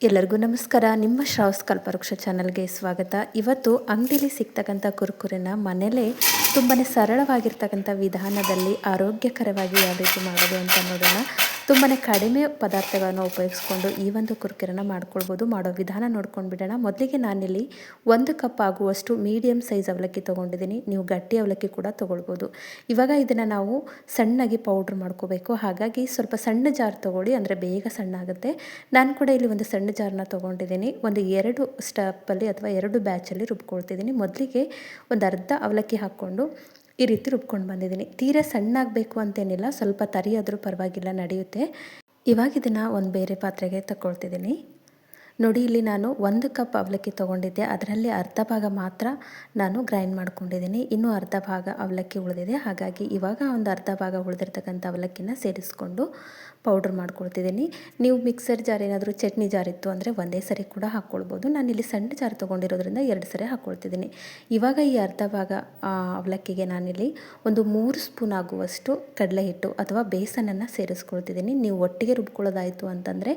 ಎಲ್ಲರಿಗೂ ನಮಸ್ಕಾರ. ನಿಮ್ಮ ಶ್ರಾವ್ಸ್ ಕಲ್ಪವೃಕ್ಷ ಚಾನಲ್ಗೆ ಸ್ವಾಗತ. ಇವತ್ತು ಅಂಗಡಿಲಿ ಸಿಗ್ತಕ್ಕಂಥ ಕುರ್ಕುರೆನ ಮನೇಲೇ ತುಂಬಾ ಸರಳವಾಗಿರ್ತಕ್ಕಂಥ ವಿಧಾನದಲ್ಲಿ ಆರೋಗ್ಯಕರವಾಗಿ ಯಾವ ರೀತಿ ಮಾಡೋದು ಅಂತ ನೋಡೋಣ. ತುಂಬಾ ಕಡಿಮೆ ಪದಾರ್ಥಗಳನ್ನು ಉಪಯೋಗಿಸ್ಕೊಂಡು ಈ ಒಂದು ಕುರ್ಕುರೆನ ಮಾಡ್ಕೊಳ್ಬೋದು. ಮಾಡೋ ವಿಧಾನ ನೋಡ್ಕೊಂಡು ಬಿಡೋಣ. ಮೊದಲಿಗೆ ನಾನಿಲ್ಲಿ 1 ಕಪ್ ಆಗುವಷ್ಟು ಮೀಡಿಯಮ್ ಸೈಜ್ ಅವಲಕ್ಕಿ ತೊಗೊಂಡಿದ್ದೀನಿ. ನೀವು ಗಟ್ಟಿ ಅವಲಕ್ಕಿ ಕೂಡ ತೊಗೊಳ್ಬೋದು. ಇವಾಗ ಇದನ್ನು ನಾವು ಸಣ್ಣಗೆ ಪೌಡ್ರ್ ಮಾಡ್ಕೋಬೇಕು. ಹಾಗಾಗಿ ಸ್ವಲ್ಪ ಸಣ್ಣ ಜಾರ್ ತೊಗೊಳ್ಳಿ, ಅಂದರೆ ಬೇಗ ಸಣ್ಣ ಆಗುತ್ತೆ. ನಾನು ಕೂಡ ಇಲ್ಲಿ ಒಂದು ಸಣ್ಣ ಜಾರನ್ನ ತೊಗೊಂಡಿದ್ದೀನಿ. ಒಂದು 2 ಸ್ಟೆಪ್ಪಲ್ಲಿ ಅಥವಾ 2 ಬ್ಯಾಚಲ್ಲಿ ರುಬ್ಕೊಳ್ತಿದ್ದೀನಿ. ಮೊದಲಿಗೆ ಒಂದು ಅರ್ಧ ಅವಲಕ್ಕಿ ಹಾಕ್ಕೊಂಡು ಈ ರೀತಿ ರುಬ್ಕೊಂಡು ಬಂದಿದ್ದೀನಿ. ತೀರಾ ಸಣ್ಣ ಆಗಬೇಕು ಅಂತೇನಿಲ್ಲ, ಸ್ವಲ್ಪ ತರಿ ಆದರೂ ಪರವಾಗಿಲ್ಲ, ನಡೆಯುತ್ತೆ. ಇವಾಗ ಇದನ್ನು ಒಂದು ಬೇರೆ ಪಾತ್ರೆಗೆ ತಗೊಳ್ತಿದ್ದೀನಿ. ನೋಡಿ, ಇಲ್ಲಿ ನಾನು 1 ಕಪ್ ಅವಲಕ್ಕಿ ತೊಗೊಂಡಿದ್ದೆ. ಅದರಲ್ಲಿ ಅರ್ಧ ಭಾಗ ಮಾತ್ರ ನಾನು ಗ್ರೈಂಡ್ ಮಾಡ್ಕೊಂಡಿದ್ದೀನಿ. ಇನ್ನೂ ಅರ್ಧ ಭಾಗ ಅವಲಕ್ಕಿ ಉಳಿದಿದೆ. ಹಾಗಾಗಿ ಇವಾಗ ಒಂದು ಅರ್ಧ ಭಾಗ ಉಳಿದಿರ್ತಕ್ಕಂಥ ಅವಲಕ್ಕಿನ ಸೇರಿಸ್ಕೊಂಡು ಪೌಡ್ರ್ ಮಾಡ್ಕೊಳ್ತಿದ್ದೀನಿ. ನೀವು ಮಿಕ್ಸರ್ ಜಾರ್, ಏನಾದರೂ ಚಟ್ನಿ ಜಾರ್ ಇತ್ತು ಅಂದರೆ ಒಂದೇ ಸರಿ ಕೂಡ ಹಾಕ್ಕೊಳ್ಬೋದು. ನಾನಿಲ್ಲಿ ಸಣ್ಣ ಜಾರ್ ತೊಗೊಂಡಿರೋದ್ರಿಂದ 2 ಸರಿ ಹಾಕ್ಕೊಳ್ತಿದ್ದೀನಿ. ಇವಾಗ ಈ ಅರ್ಧ ಭಾಗ ಅವಲಕ್ಕಿಗೆ ನಾನಿಲ್ಲಿ ಒಂದು 3 ಸ್ಪೂನ್ ಆಗುವಷ್ಟು ಕಡಲೆ ಹಿಟ್ಟು ಅಥವಾ ಬೇಸನನ್ನು ಸೇರಿಸ್ಕೊಳ್ತಿದ್ದೀನಿ. ನೀವು ಒಟ್ಟಿಗೆ ರುಬ್ಕೊಳ್ಳೋದಾಯಿತು ಅಂತಂದರೆ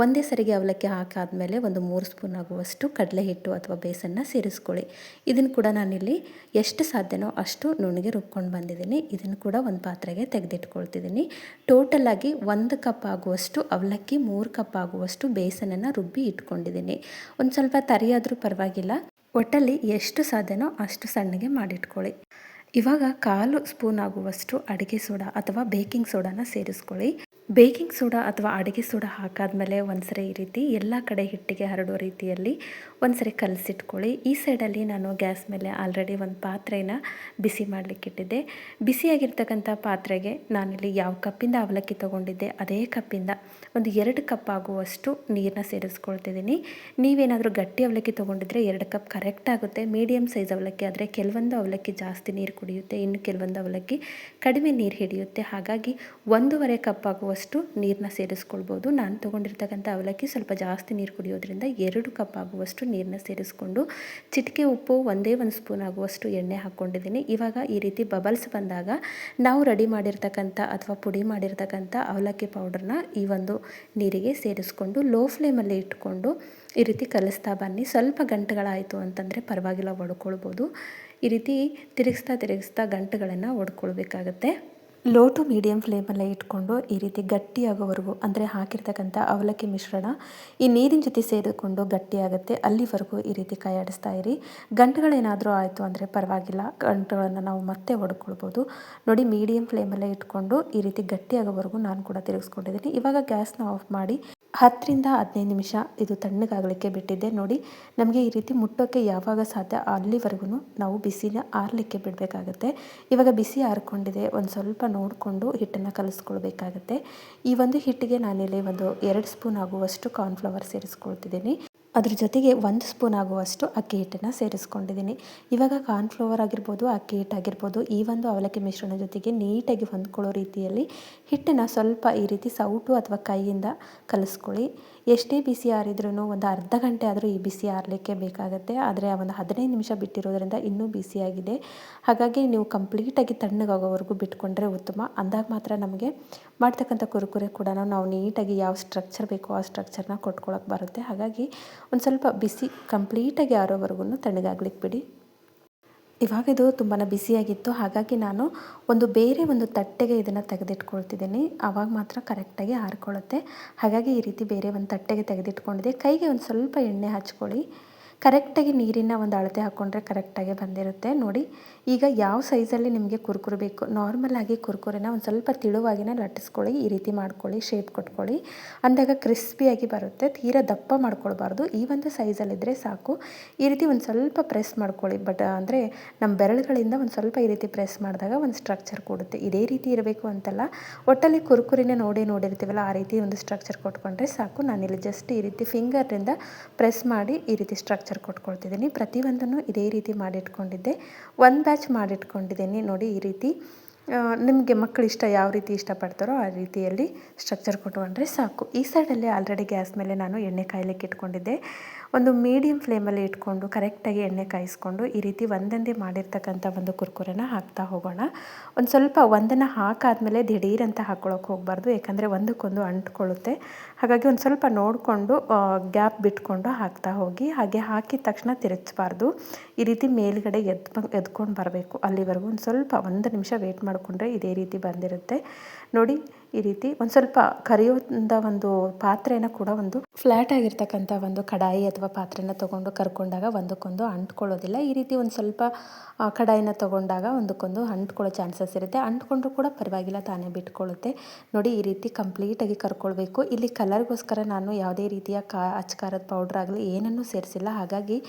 ಒಂದೇ ಸರಿಗೆ ಅವಲಕ್ಕಿ ಹಾಕಾದ್ಮೇಲೆ ಒಂದು 3 ಸ್ಪೂನ್ ಆಗುವಷ್ಟು ಕಡಲೆ ಹಿಟ್ಟು ಅಥವಾ ಬೇಸನ್ನ ಸೇರಿಸ್ಕೊಳ್ಳಿ. ಇದನ್ನು ಕೂಡ ನಾನಿಲ್ಲಿ ಎಷ್ಟು ಸಾಧ್ಯನೋ ಅಷ್ಟು ನುಣ್ಣಗೆ ರುಬ್ಕೊಂಡು ಬಂದಿದ್ದೀನಿ. ಇದನ್ನು ಕೂಡ ಒಂದು ಪಾತ್ರೆಗೆ ತೆಗೆದಿಟ್ಕೊಳ್ತಿದ್ದೀನಿ. ಟೋಟಲಾಗಿ 1 ಕಪ್ ಆಗುವಷ್ಟು ಅವಲಕ್ಕಿ, 3 ಕಪ್ ಆಗುವಷ್ಟು ಬೇಸನನ್ನು ರುಬ್ಬಿ ಇಟ್ಕೊಂಡಿದ್ದೀನಿ. ಒಂದು ಸ್ವಲ್ಪ ತರಿಯಾದರೂ ಪರವಾಗಿಲ್ಲ, ಒಟ್ಟಲ್ಲಿ ಎಷ್ಟು ಸಾಧ್ಯನೋ ಅಷ್ಟು ಸಣ್ಣಗೆ ಮಾಡಿಟ್ಕೊಳ್ಳಿ. ಇವಾಗ 1/4 ಸ್ಪೂನ್ ಆಗುವಷ್ಟು ಅಡುಗೆ ಸೋಡಾ ಅಥವಾ ಬೇಕಿಂಗ್ ಸೋಡಾನ ಸೇರಿಸ್ಕೊಳ್ಳಿ. ಬೇಕಿಂಗ್ ಸೋಡಾ ಅಥವಾ ಅಡುಗೆ ಸೋಡಾ ಹಾಕಾದ್ಮೇಲೆ ಒಂದ್ಸರಿ ಈ ರೀತಿ ಎಲ್ಲ ಕಡೆ ಹಿಟ್ಟಿಗೆ ಹರಡೋ ರೀತಿಯಲ್ಲಿ ಒಂದ್ಸರಿ ಕಲಸಿಟ್ಕೊಳ್ಳಿ. ಈ ಸೈಡಲ್ಲಿ ನಾನು ಗ್ಯಾಸ್ ಮೇಲೆ ಆಲ್ರೆಡಿ ಒಂದು ಪಾತ್ರೆನ ಬಿಸಿ ಮಾಡಲಿಕ್ಕಿಟ್ಟಿದ್ದೆ. ಬಿಸಿಯಾಗಿರ್ತಕ್ಕಂಥ ಪಾತ್ರೆಗೆ ನಾನಿಲ್ಲಿ ಯಾವ ಕಪ್ಪಿಂದ ಅವಲಕ್ಕಿ ತೊಗೊಂಡಿದ್ದೆ ಅದೇ ಕಪ್ಪಿಂದ ಒಂದು 2 ಕಪ್ ಆಗುವಷ್ಟು ನೀರನ್ನ ಸೇರಿಸ್ಕೊಳ್ತಿದ್ದೀನಿ. ನೀವೇನಾದರೂ ಗಟ್ಟಿ ಅವಲಕ್ಕಿ ತೊಗೊಂಡಿದ್ರೆ 2 ಕಪ್ ಕರೆಕ್ಟ್ ಆಗುತ್ತೆ. ಮೀಡಿಯಮ್ ಸೈಜ್ ಅವಲಕ್ಕಿ ಆದರೆ ಕೆಲವೊಂದು ಅವಲಕ್ಕಿ ಜಾಸ್ತಿ ನೀರು ಕುಡಿಯುತ್ತೆ, ಇನ್ನು ಕೆಲವೊಂದು ಅವಲಕ್ಕಿ ಕಡಿಮೆ ನೀರು ಹಿಡಿಯುತ್ತೆ. ಹಾಗಾಗಿ 1.5 ಕಪ್ ಆಗುವಷ್ಟು ನೀರನ್ನ ಸೇರಿಸ್ಕೊಳ್ಬೋದು. ನಾನು ತೊಗೊಂಡಿರ್ತಕ್ಕಂಥ ಅವಲಕ್ಕಿ ಸ್ವಲ್ಪ ಜಾಸ್ತಿ ನೀರು ಕುಡಿಯೋದ್ರಿಂದ 2 ಕಪ್ ಆಗುವಷ್ಟು ನೀರನ್ನ ಸೇರಿಸ್ಕೊಂಡು ಚಿಟಿಕೆ ಉಪ್ಪು, 1 ಸ್ಪೂನ್ ಆಗುವಷ್ಟು ಎಣ್ಣೆ ಹಾಕ್ಕೊಂಡಿದ್ದೀನಿ. ಇವಾಗ ಈ ರೀತಿ ಬಬಲ್ಸ್ ಬಂದಾಗ ನಾವು ರೆಡಿ ಮಾಡಿರ್ತಕ್ಕಂಥ ಅಥವಾ ಪುಡಿ ಮಾಡಿರ್ತಕ್ಕಂಥ ಅವಲಕ್ಕಿ ಪೌಡರ್ನ ಈ ಒಂದು ನೀರಿಗೆ ಸೇರಿಸ್ಕೊಂಡು ಲೋ ಫ್ಲೇಮಲ್ಲಿ ಇಟ್ಕೊಂಡು ಈ ರೀತಿ ಕಲಿಸ್ತಾ ಬನ್ನಿ. ಸ್ವಲ್ಪ ಗಂಟುಗಳಾಯಿತು ಅಂತಂದರೆ ಪರವಾಗಿಲ್ಲ, ಒಡ್ಕೊಳ್ಬೋದು. ಈ ರೀತಿ ತಿರುಗಿಸ್ತಾ ಗಂಟುಗಳನ್ನು ಒಡ್ಕೊಳ್ಬೇಕಾಗತ್ತೆ. ಲೋ ಟು ಮೀಡಿಯಮ್ ಫ್ಲೇಮಲ್ಲೇ ಇಟ್ಕೊಂಡು ಈ ರೀತಿ ಗಟ್ಟಿಯಾಗೋವರೆಗೂ, ಅಂದರೆ ಹಾಕಿರ್ತಕ್ಕಂಥ ಅವಲಕ್ಕಿ ಮಿಶ್ರಣ ಈ ನೀರಿನ ಜೊತೆ ಸೇರಿಕೊಂಡು ಗಟ್ಟಿಯಾಗುತ್ತೆ, ಅಲ್ಲಿವರೆಗೂ ಈ ರೀತಿ ಕೈ ಆಡಿಸ್ತಾ ಇರಿ. ಗಂಟುಗಳೇನಾದರೂ ಆಯಿತು ಅಂದರೆ ಪರವಾಗಿಲ್ಲ, ಗಂಟುಗಳನ್ನು ನಾವು ಮತ್ತೆ ಒಡ್ಕೊಳ್ಬೋದು. ನೋಡಿ, ಮೀಡಿಯಮ್ ಫ್ಲೇಮಲ್ಲೇ ಇಟ್ಕೊಂಡು ಈ ರೀತಿ ಗಟ್ಟಿಯಾಗೋವರೆಗೂ ನಾನು ಕೂಡ ತಿರುಗಿಸ್ಕೊಂಡಿದ್ದೀನಿ. ಇವಾಗ ಗ್ಯಾಸ್ನ ಆಫ್ ಮಾಡಿ 10ರಿಂದ 15 ನಿಮಿಷ ಇದು ತಣ್ಣಗಾಗಲಿಕ್ಕೆ ಬಿಟ್ಟಿದ್ದೆ. ನೋಡಿ, ನಮಗೆ ಈ ರೀತಿ ಮುಟ್ಟೋಕ್ಕೆ ಯಾವಾಗ ಸಾಧ್ಯ ಅಲ್ಲಿವರೆಗೂ ನಾವು ಬಿಸಿನ ಆರಲಿಕ್ಕೆ ಬಿಡಬೇಕಾಗತ್ತೆ. ಇವಾಗ ಬಿಸಿ ಆರಿಕೊಂಡಿದೆ, ಒಂದು ಸ್ವಲ್ಪ ನೋಡಿಕೊಂಡು ಹಿಟ್ಟನ್ನು ಕಲಿಸ್ಕೊಳ್ಬೇಕಾಗತ್ತೆ. ಈ ಒಂದು ಹಿಟ್ಟಿಗೆ ನಾನಿಲ್ಲಿ ಒಂದು 2 ಸ್ಪೂನ್ ಆಗುವಷ್ಟು ಕಾರ್ನ್ಫ್ಲವರ್ ಸೇರಿಸ್ಕೊಳ್ತಿದ್ದೀನಿ. ಅದ್ರ ಜೊತೆಗೆ 1 ಸ್ಪೂನ್ ಆಗುವಷ್ಟು ಅಕ್ಕಿ ಹಿಟ್ಟನ್ನು ಸೇರಿಸ್ಕೊಂಡಿದ್ದೀನಿ. ಇವಾಗ ಕಾರ್ನ್ಫ್ಲವರ್ ಆಗಿರ್ಬೋದು, ಅಕ್ಕಿ ಹಿಟ್ಟಾಗಿರ್ಬೋದು, ಈ ಒಂದು ಅವಲಕ್ಕಿ ಮಿಶ್ರಣ ಜೊತೆಗೆ ನೀಟಾಗಿ ಹೊಂದ್ಕೊಳ್ಳೋ ರೀತಿಯಲ್ಲಿ ಹಿಟ್ಟನ್ನು ಸ್ವಲ್ಪ ಈ ರೀತಿ ಸೌಟು ಅಥವಾ ಕೈಯಿಂದ ಕಲಿಸ್ಕೊಳ್ಳಿ. ಎಷ್ಟೇ ಬಿಸಿ ಆರಿದ್ರೂ ಒಂದು ಅರ್ಧ ಗಂಟೆ ಆದರೂ ಈ ಬಿಸಿ ಆರಲಿಕ್ಕೆ ಬೇಕಾಗುತ್ತೆ. ಆದರೆ ಒಂದು 15 ನಿಮಿಷ ಬಿಟ್ಟಿರೋದ್ರಿಂದ ಇನ್ನೂ ಬಿಸಿಯಾಗಿದೆ. ಹಾಗಾಗಿ ನೀವು ಕಂಪ್ಲೀಟಾಗಿ ತಣ್ಣಗಾಗೋವರೆಗೂ ಬಿಟ್ಕೊಂಡ್ರೆ ಉತ್ತಮ. ಅಂದಾಗ ಮಾತ್ರ ನಮಗೆ ಮಾಡ್ತಕ್ಕಂಥ ಕುರ್ಕುರೆ ಕೂಡ ನಾವು ನೀಟಾಗಿ ಯಾವ ಸ್ಟ್ರಕ್ಚರ್ ಬೇಕೋ ಆ ಸ್ಟ್ರಕ್ಚರ್ನ ಕೊಟ್ಕೊಳ್ಳೋಕೆ ಬರುತ್ತೆ. ಹಾಗಾಗಿ ಒಂದು ಸ್ವಲ್ಪ ಬಿಸಿ ಕಂಪ್ಲೀಟಾಗಿ ಆರೋವರೆಗೂ ತಣ್ಣಗಾಗ್ಲಿಕ್ಕೆ ಬಿಡಿ. ಇವಾಗ ಇದು ತುಂಬಾ ಬಿಸಿಯಾಗಿತ್ತು, ಹಾಗಾಗಿ ನಾನು ಬೇರೆ ಒಂದು ತಟ್ಟೆಗೆ ಇದನ್ನು ತೆಗೆದಿಟ್ಕೊಳ್ತಿದ್ದೀನಿ. ಆವಾಗ ಮಾತ್ರ ಕರೆಕ್ಟಾಗಿ ಆರಿಕೊಳ್ಳುತ್ತೆ. ಹಾಗಾಗಿ ಈ ರೀತಿ ಬೇರೆ ಒಂದು ತಟ್ಟೆಗೆ ತೆಗೆದಿಟ್ಕೊಂಡಿದ್ದೆ. ಕೈಗೆ ಒಂದು ಸ್ವಲ್ಪ ಎಣ್ಣೆ ಹಚ್ಕೊಳ್ಳಿ. ಕರೆಕ್ಟಾಗಿ ನೀರಿನ ಒಂದು ಅಳತೆ ಹಾಕ್ಕೊಂಡ್ರೆ ಕರೆಕ್ಟಾಗಿ ಬಂದಿರುತ್ತೆ. ನೋಡಿ, ಈಗ ಯಾವ ಸೈಜಲ್ಲಿ ನಿಮಗೆ ಕುರ್ಕುರೆ ಬೇಕು, ನಾರ್ಮಲಾಗಿ ಕುರ್ಕುರೆನ ಒಂದು ಸ್ವಲ್ಪ ತಿಳುವಾಗಿನ ಲಟ್ಟಿಸ್ಕೊಳ್ಳಿ. ಈ ರೀತಿ ಮಾಡ್ಕೊಳ್ಳಿ, ಶೇಪ್ ಕೊಟ್ಕೊಳ್ಳಿ. ಅಂದಾಗ ಕ್ರಿಸ್ಪಿಯಾಗಿ ಬರುತ್ತೆ. ತೀರಾ ದಪ್ಪ ಮಾಡ್ಕೊಳ್ಬಾರ್ದು, ಈ ಒಂದು ಸೈಜಲ್ಲಿದ್ದರೆ ಸಾಕು. ಈ ರೀತಿ ಒಂದು ಸ್ವಲ್ಪ ಪ್ರೆಸ್ ಮಾಡ್ಕೊಳ್ಳಿ. ಅಂದರೆ ನಮ್ಮ ಬೆರಳುಗಳಿಂದ ಒಂದು ಸ್ವಲ್ಪ ಈ ರೀತಿ ಪ್ರೆಸ್ ಮಾಡಿದಾಗ ಒಂದು ಸ್ಟ್ರಕ್ಚರ್ ಕೊಡುತ್ತೆ. ಇದೇ ರೀತಿ ಇರಬೇಕು ಅಂತಲ್ಲ, ಒಟ್ಟಲ್ಲಿ ಕುರ್ಕುರಿನ ನೋಡಿರ್ತೀವಲ್ಲ, ಆ ರೀತಿ ಒಂದು ಸ್ಟ್ರಕ್ಚರ್ ಕೊಟ್ಕೊಂಡ್ರೆ ಸಾಕು. ನಾನಿಲ್ಲಿ ಜಸ್ಟ್ ಈ ರೀತಿ ಫಿಂಗರ್ನಿಂದ ಪ್ರೆಸ್ ಮಾಡಿ ಈ ರೀತಿ ಸ್ಟ್ರಕ್ಚರ್ ಕೊಟ್ಕೊಳ್ತಿದ್ದೀನಿ. ಪ್ರತಿಯೊಂದನ್ನು ಇದೇ ರೀತಿ ಮಾಡಿಟ್ಕೊಂಡಿದ್ದೆ. ಒಂದು ಬ್ಯಾಚ್ ಮಾಡಿಟ್ಕೊಂಡಿದ್ದೀನಿ. ನೋಡಿ, ಈ ರೀತಿ ನಿಮಗೆ ಮಕ್ಕಳು ಯಾವ ರೀತಿ ಇಷ್ಟಪಡ್ತಾರೋ ಆ ರೀತಿಯಲ್ಲಿ ಸ್ಟ್ರಕ್ಚರ್ ಕೊಟ್ಕೊಂಡ್ರೆ ಸಾಕು. ಈ ಸೈಡಲ್ಲಿ ಆಲ್ರೆಡಿ ಗ್ಯಾಸ್ ಮೇಲೆ ನಾನು ಎಣ್ಣೆ ಕಾಯಲಿಕ್ಕೆ ಇಟ್ಕೊಂಡಿದ್ದೆ. ಒಂದು ಮೀಡಿಯಮ್ ಫ್ಲೇಮಲ್ಲಿ ಇಟ್ಕೊಂಡು ಕರೆಕ್ಟಾಗಿ ಎಣ್ಣೆ ಕಾಯಿಸ್ಕೊಂಡು ಈ ರೀತಿ ಒಂದೊಂದೇ ಮಾಡಿರ್ತಕ್ಕಂಥ ಒಂದು ಕುರ್ಕುರೆನ ಹಾಕ್ತಾ ಹೋಗೋಣ. ಒಂದು ಸ್ವಲ್ಪ ಒಂದನ್ನು ಹಾಕಾದ್ಮೇಲೆ ದಿಢೀರಂತ ಹಾಕ್ಕೊಳ್ಳೋಕೆ ಹೋಗಬಾರ್ದು, ಯಾಕಂದರೆ ಒಂದಕ್ಕೊಂದು ಅಂಟ್ಕೊಳ್ಳುತ್ತೆ. ಹಾಗಾಗಿ ಒಂದು ಸ್ವಲ್ಪ ನೋಡಿಕೊಂಡು ಗ್ಯಾಪ್ ಬಿಟ್ಕೊಂಡು ಹಾಕ್ತಾ ಹೋಗಿ. ಹಾಗೆ ಹಾಕಿದ ತಕ್ಷಣ ತಿರುಗಿಸ್ಬಾರ್ದು. ಈ ರೀತಿ ಮೇಲ್ಗಡೆ ಎದ್ಕೊಂಡು ಬರಬೇಕು. ಅಲ್ಲಿವರೆಗೂ ಒಂದು ಸ್ವಲ್ಪ 1 ನಿಮಿಷ ವೇಟ್ ಮಾಡಿಕೊಂಡ್ರೆ ಇದೇ ರೀತಿ ಬಂದಿರುತ್ತೆ ನೋಡಿ. ಈ ರೀತಿ ಒಂದು ಸ್ವಲ್ಪ ಕರಿಯೋಂಥ ಒಂದು ಪಾತ್ರೆನ ಕೂಡ, ಒಂದು ಫ್ಲ್ಯಾಟ್ ಆಗಿರ್ತಕ್ಕಂಥ ಒಂದು ಕಡಾಯಿ ಅಥವಾ ಪಾತ್ರೆನ ತೊಗೊಂಡು ಕರ್ಕೊಂಡಾಗ ಒಂದಕ್ಕೊಂದು ಅಂಟ್ಕೊಳ್ಳೋದಿಲ್ಲ. ಈ ರೀತಿ ಒಂದು ಸ್ವಲ್ಪ ಕಡಾಯಿನ ತೊಗೊಂಡಾಗ ಒಂದಕ್ಕೊಂದು ಅಂಟ್ಕೊಳ್ಳೋ ಚಾನ್ಸಸ್ ಇರುತ್ತೆ. ಅಂಟ್ಕೊಂಡ್ರೂ ಕೂಡ ಪರವಾಗಿಲ್ಲ, ತಾನೇ ಬಿಟ್ಕೊಳ್ಳುತ್ತೆ ನೋಡಿ. ಈ ರೀತಿ ಕಂಪ್ಲೀಟಾಗಿ ಕರ್ಕೊಳ್ಬೇಕು. ಇಲ್ಲಿ ಕಲರ್ಗೋಸ್ಕರ ನಾನು ಯಾವುದೇ ರೀತಿಯ ಅಚ್ಕಾರದ ಪೌಡ್ರ್ ಆಗಲಿ ಏನನ್ನೂ ಸೇರಿಸಿಲ್ಲ. ಹಾಗಾಗಿ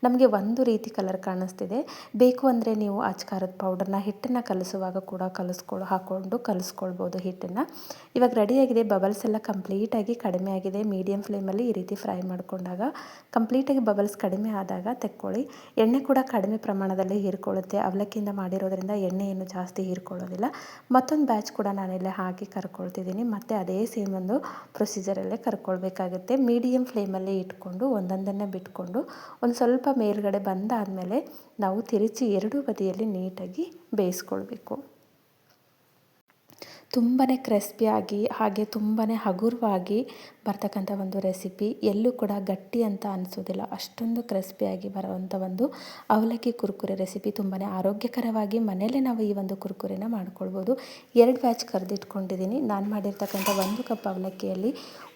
ನಮಗೆ ಒಂದು ರೀತಿ ಕಲರ್ ಕಾಣಿಸ್ತಿದೆ. ಬೇಕು ಅಂದರೆ ನೀವು ಅಚ್ಕಾರದ ಪೌಡರ್ನ ಹಿಟ್ಟನ್ನು ಕಲಿಸುವಾಗ ಕೂಡ ಹಾಕ್ಕೊಂಡು ಕಲಿಸ್ಕೊಳ್ಬೋದು ಹಿಟ್ಟನ್ನು. ಇವಾಗ ರೆಡಿಯಾಗಿದೆ. ಬಬಲ್ಸ್ ಎಲ್ಲ ಕಂಪ್ಲೀಟಾಗಿ ಕಡಿಮೆ ಆಗಿದೆ. ಮೀಡಿಯಮ್ ಫ್ಲೇಮಲ್ಲಿ ಈ ರೀತಿ ಫ್ರೈ ಮಾಡಿಕೊಂಡಾಗ ಕಂಪ್ಲೀಟಾಗಿ ಬಬಲ್ಸ್ ಕಡಿಮೆ ಆದಾಗ ತೆಕ್ಕೊಳ್ಳಿ. ಎಣ್ಣೆ ಕೂಡ ಕಡಿಮೆ ಪ್ರಮಾಣದಲ್ಲಿ ಹೀರ್ಕೊಳ್ಳುತ್ತೆ. ಅವಲಕ್ಕಿಯಿಂದ ಮಾಡಿರೋದ್ರಿಂದ ಎಣ್ಣೆ ಏನು ಜಾಸ್ತಿ ಹೀರ್ಕೊಳ್ಳೋದಿಲ್ಲ. ಮತ್ತೊಂದು ಬ್ಯಾಚ್ ಕೂಡ ನಾನಿಲ್ಲೇ ಹಾಕಿ ಕರ್ಕೊಳ್ತಿದ್ದೀನಿ. ಮತ್ತು ಅದೇ ಸೇಮ್ ಒಂದು ಪ್ರೊಸೀಜರಲ್ಲೇ ಕರ್ಕೊಳ್ಬೇಕಾಗುತ್ತೆ. ಮೀಡಿಯಮ್ ಫ್ಲೇಮಲ್ಲಿ ಇಟ್ಕೊಂಡು ಒಂದೊಂದನ್ನೇ ಬಿಟ್ಕೊಂಡು ಒಂದು ಸ್ವಲ್ಪ ಮೇಲ್ಗಡೆ ಬಂದಾದಮೇಲೆ ನಾವು ತಿರುಚಿ ಎರಡೂ ಬದಿಯಲ್ಲಿ ನೀಟಾಗಿ ಬೇಯಿಸ್ಕೊಳ್ಬೇಕು. ತುಂಬಾ ಕ್ರಿಸ್ಪಿಯಾಗಿ ಹಾಗೆ ತುಂಬಾ ಹಗುರವಾಗಿ ಬರ್ತಕ್ಕಂಥ ಒಂದು ರೆಸಿಪಿ. ಎಲ್ಲೂ ಕೂಡ ಗಟ್ಟಿ ಅಂತ ಅನಿಸೋದಿಲ್ಲ. ಅಷ್ಟೊಂದು ಕ್ರಿಸ್ಪಿಯಾಗಿ ಬರುವಂಥ ಒಂದು ಅವಲಕ್ಕಿ ಕುರ್ಕುರೆ ರೆಸಿಪಿ. ತುಂಬಾ ಆರೋಗ್ಯಕರವಾಗಿ ಮನೆಯಲ್ಲೇ ನಾವು ಈ ಒಂದು ಕುರ್ಕುರೆನ ಮಾಡ್ಕೊಳ್ಬೋದು. 2 ಬ್ಯಾಚ್ ಕರೆದಿಟ್ಕೊಂಡಿದ್ದೀನಿ. ನಾನು ಮಾಡಿರ್ತಕ್ಕಂಥ 1 ಕಪ್ ಅವಲಕ್ಕಿಯಲ್ಲಿ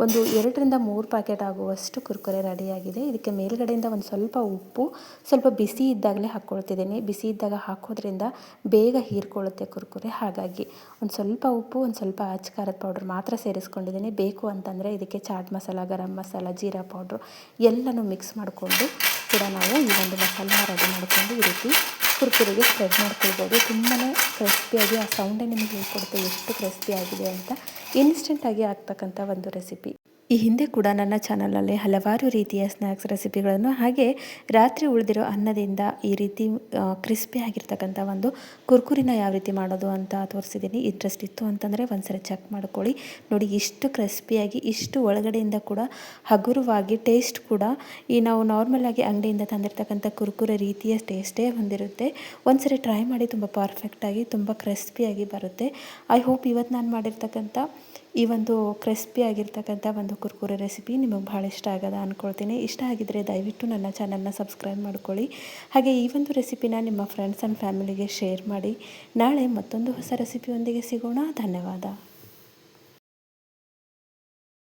ಒಂದು 2ರಿಂದ 3 ಪ್ಯಾಕೆಟ್ ಆಗುವಷ್ಟು ಕುರ್ಕುರೆ ರೆಡಿಯಾಗಿದೆ. ಇದಕ್ಕೆ ಮೇಲ್ಗಡೆಯಿಂದ ಒಂದು ಸ್ವಲ್ಪ ಉಪ್ಪು, ಸ್ವಲ್ಪ ಬಿಸಿ ಇದ್ದಾಗಲೇ ಹಾಕ್ಕೊಳ್ತಿದ್ದೀನಿ. ಬಿಸಿ ಇದ್ದಾಗ ಹಾಕೋದ್ರಿಂದ ಬೇಗ ಹೀರ್ಕೊಳ್ಳುತ್ತೆ ಕುರ್ಕುರೆ. ಹಾಗಾಗಿ ಒಂದು ಸ್ವಲ್ಪ ಉಪ್ಪು, ಒಂದು ಸ್ವಲ್ಪ ಅಚ್ಕಾರದ ಪೌಡರ್ ಮಾತ್ರ ಸೇರಿಸ್ಕೊಂಡಿದ್ದೀನಿ. ಬೇಕು ಅಂತಂದರೆ ಇದಕ್ಕೆ ಚಾಟ್ ಮಸಾಲ, ಗರಂ ಮಸಾಲ, ಜೀರಾ ಪೌಡ್ರು ಎಲ್ಲನೂ ಮಿಕ್ಸ್ ಮಾಡಿಕೊಂಡು ಕೂಡ ನಾವು ಈ ಒಂದು ಮಸಾಲ ರೆಡಿ ಮಾಡಿಕೊಂಡು ಈ ರೀತಿ ಕುರ್ಕುರೆಗೆ ಸ್ಪ್ರೆಡ್ ಮಾಡ್ಕೊಳ್ಬೋದು. ತುಂಬಾ ಕ್ರಿಸ್ಪಿಯಾಗಿ, ಆ ಸೌಂಡೇ ನಿಮಗೆ ಹೇಳ್ಕೊಡುತ್ತೆ ಎಷ್ಟು ಕ್ರಿಸ್ಪಿ ಆಗಿದೆ ಅಂತ. ಇನ್ಸ್ಟೆಂಟಾಗಿ ಆಗ್ತಕ್ಕಂಥ ಒಂದು ರೆಸಿಪಿ. ಈ ಹಿಂದೆ ಕೂಡ ನನ್ನ ಚಾನಲಲ್ಲಿ ಹಲವಾರು ರೀತಿಯ ಸ್ನ್ಯಾಕ್ಸ್ ರೆಸಿಪಿಗಳನ್ನು, ಹಾಗೆ ರಾತ್ರಿ ಉಳಿದಿರೋ ಅನ್ನದಿಂದ ಈ ರೀತಿ ಕ್ರಿಸ್ಪಿ ಆಗಿರ್ತಕ್ಕಂಥ ಒಂದು ಕುರ್ಕುರಿನ ಯಾವ ರೀತಿ ಮಾಡೋದು ಅಂತ ತೋರಿಸಿದ್ದೀನಿ. ಇಂಟ್ರೆಸ್ಟ್ ಇತ್ತು ಅಂತಂದರೆ ಒಂದ್ಸರಿ ಚೆಕ್ ಮಾಡ್ಕೊಳ್ಳಿ ನೋಡಿ. ಇಷ್ಟು ಕ್ರಿಸ್ಪಿಯಾಗಿ, ಇಷ್ಟು ಒಳಗಡೆಯಿಂದ ಕೂಡ ಹಗುರವಾಗಿ, ಟೇಸ್ಟ್ ಕೂಡ ಈ ನಾವು ನಾರ್ಮಲಾಗಿ ಅಂಗಡಿಯಿಂದ ತಂದಿರ್ತಕ್ಕಂಥ ಕುರ್ಕುರೆ ರೀತಿಯ ಟೇಸ್ಟೇ ಹೊಂದಿರುತ್ತೆ. ಒಂದ್ಸರಿ ಟ್ರೈ ಮಾಡಿ, ತುಂಬ ಪರ್ಫೆಕ್ಟಾಗಿ, ತುಂಬ ಕ್ರಿಸ್ಪಿಯಾಗಿ ಬರುತ್ತೆ. ಐ ಹೋಪ್ ಇವತ್ತು ನಾನು ಮಾಡಿರ್ತಕ್ಕಂಥ ಈ ಒಂದು ಕ್ರಿಸ್ಪಿ ಆಗಿರ್ತಕ್ಕಂಥ ಒಂದು ಕುರ್ಕುರೆ ರೆಸಿಪಿ ನಿಮಗೆ ಭಾಳ ಇಷ್ಟ ಆಗದ ಅಂದ್ಕೊಳ್ತೀನಿ. ಇಷ್ಟ ಆಗಿದ್ದರೆ ದಯವಿಟ್ಟು ನನ್ನ ಚಾನಲ್ನ ಸಬ್ಸ್ಕ್ರೈಬ್ ಮಾಡ್ಕೊಳ್ಳಿ. ಹಾಗೆ ಈ ಒಂದು ರೆಸಿಪಿನ ನಿಮ್ಮ ಫ್ರೆಂಡ್ಸ್ ಆ್ಯಂಡ್ ಫ್ಯಾಮಿಲಿಗೆ ಶೇರ್ ಮಾಡಿ. ನಾಳೆ ಮತ್ತೊಂದು ಹೊಸ ರೆಸಿಪಿಯೊಂದಿಗೆ ಸಿಗೋಣ. ಧನ್ಯವಾದ.